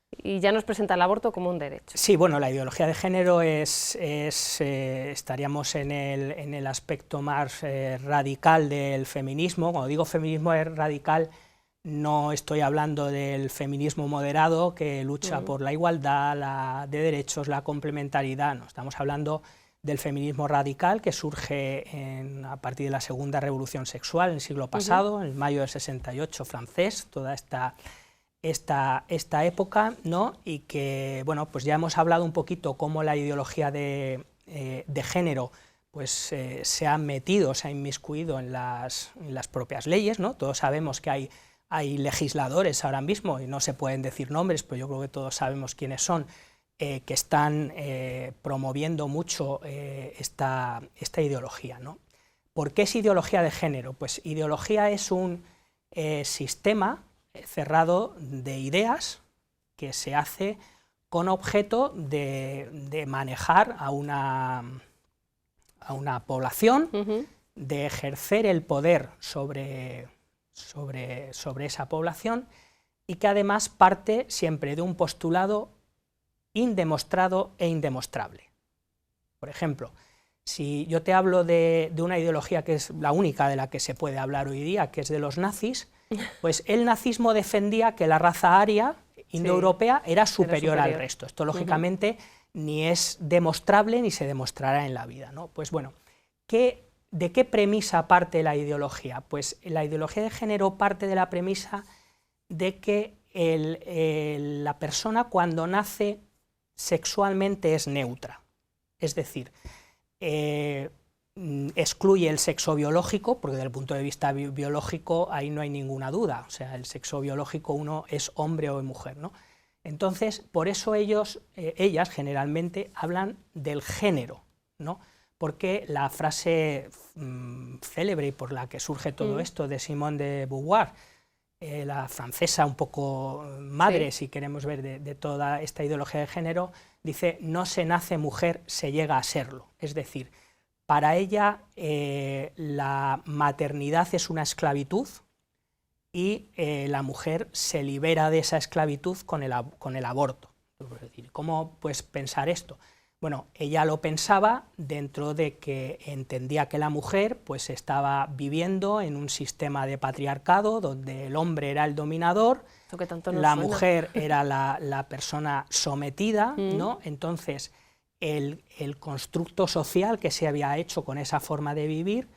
y ya nos presenta el aborto como un derecho. Sí, bueno, la ideología de género estaríamos en el aspecto más radical del feminismo. Cuando digo feminismo es radical, no estoy hablando del feminismo moderado que lucha por la igualdad de derechos, la complementariedad, no, estamos hablando del feminismo radical que surge a partir de la segunda revolución sexual en el siglo pasado, en mayo del 68 francés, toda esta época, ¿no? Y que, bueno, pues ya hemos hablado un poquito cómo la ideología de género pues se ha metido, se ha inmiscuido en las propias leyes, ¿no? Todos sabemos que hay legisladores ahora mismo, y no se pueden decir nombres, pero yo creo que todos sabemos quiénes son, que están promoviendo mucho esta ideología, ¿no? ¿Por qué es ideología de género? Pues ideología es un sistema cerrado de ideas que se hace con objeto de manejar a una población, de ejercer el poder sobre esa población, y que además parte siempre de un postulado indemostrado e indemostrable. Por ejemplo, si yo te hablo de una ideología que es la única de la que se puede hablar hoy día, que es de los nazis, pues el nazismo defendía que la raza aria indoeuropea era superior al resto. Esto lógicamente ni es demostrable ni se demostrará en la vida, ¿no? Pues bueno, ¿de qué premisa parte la ideología? Pues la ideología de género parte de la premisa de que la persona cuando nace sexualmente es neutra, es decir, excluye el sexo biológico, porque desde el punto de vista biológico ahí no hay ninguna duda, o sea, el sexo biológico uno es hombre o mujer, ¿no? Entonces, por eso ellas generalmente hablan del género, ¿no? Porque la frase célebre y por la que surge todo esto de Simone de Beauvoir, la francesa un poco madre, si queremos ver, de toda esta ideología de género, dice: no se nace mujer, se llega a serlo. Es decir, para ella la maternidad es una esclavitud y la mujer se libera de esa esclavitud con el aborto. Es decir, ¿cómo puedes pensar esto? Bueno, ella lo pensaba dentro de que entendía que la mujer pues estaba viviendo en un sistema de patriarcado donde el hombre era el dominador, la mujer era la persona sometida, ¿no? Entonces el constructo social que se había hecho con esa forma de vivir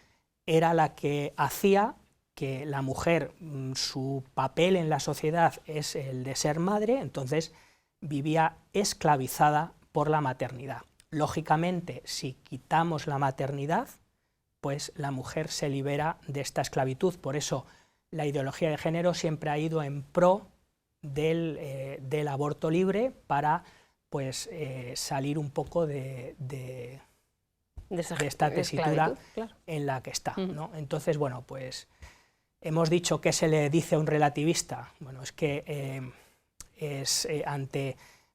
era la que hacía que la mujer, su papel en la sociedad es el de ser madre, entonces vivía esclavizada por la maternidad. Lógicamente, si quitamos la maternidad, pues la mujer se libera de esta esclavitud. Por eso la ideología de género siempre ha ido en pro del aborto libre para pues, salir un poco de esta tesitura en la que está, ¿no? Entonces, bueno, pues hemos dicho que se le dice a un relativista. Bueno, es que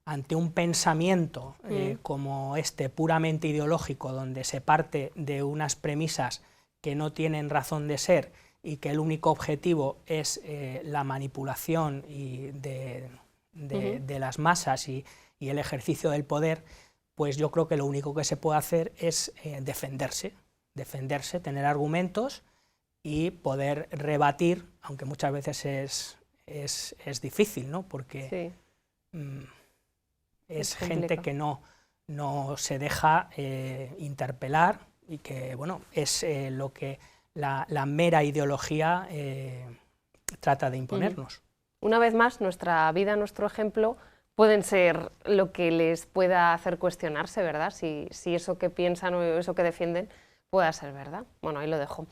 ante un pensamiento como este puramente ideológico, donde se parte de unas premisas que no tienen razón de ser y que el único objetivo es la manipulación de las masas y el ejercicio del poder, pues yo creo que lo único que se puede hacer es defenderse, tener argumentos y poder rebatir, aunque muchas veces es difícil, ¿no? Porque es gente que no se deja interpelar y que, bueno, es lo que la mera ideología trata de imponernos. Una vez más, nuestra vida, nuestro ejemplo, pueden ser lo que les pueda hacer cuestionarse, ¿verdad? Si eso que piensan o eso que defienden pueda ser verdad. Bueno, ahí lo dejo.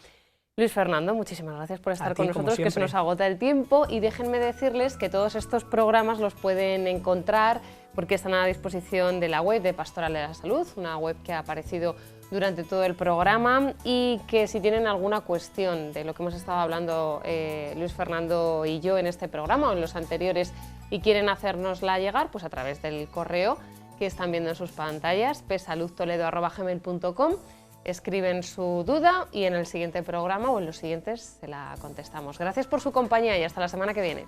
Luis Fernando, muchísimas gracias por estar con nosotros, que se nos agota el tiempo, y déjenme decirles que todos estos programas los pueden encontrar porque están a disposición de la web de Pastoral de la Salud, una web que ha aparecido durante todo el programa, y que si tienen alguna cuestión de lo que hemos estado hablando Luis Fernando y yo en este programa o en los anteriores y quieren hacérnosla llegar, pues a través del correo que están viendo en sus pantallas, psaludtoledo@gmail.com. Escriben su duda y en el siguiente programa o en los siguientes se la contestamos. Gracias por su compañía y hasta la semana que viene.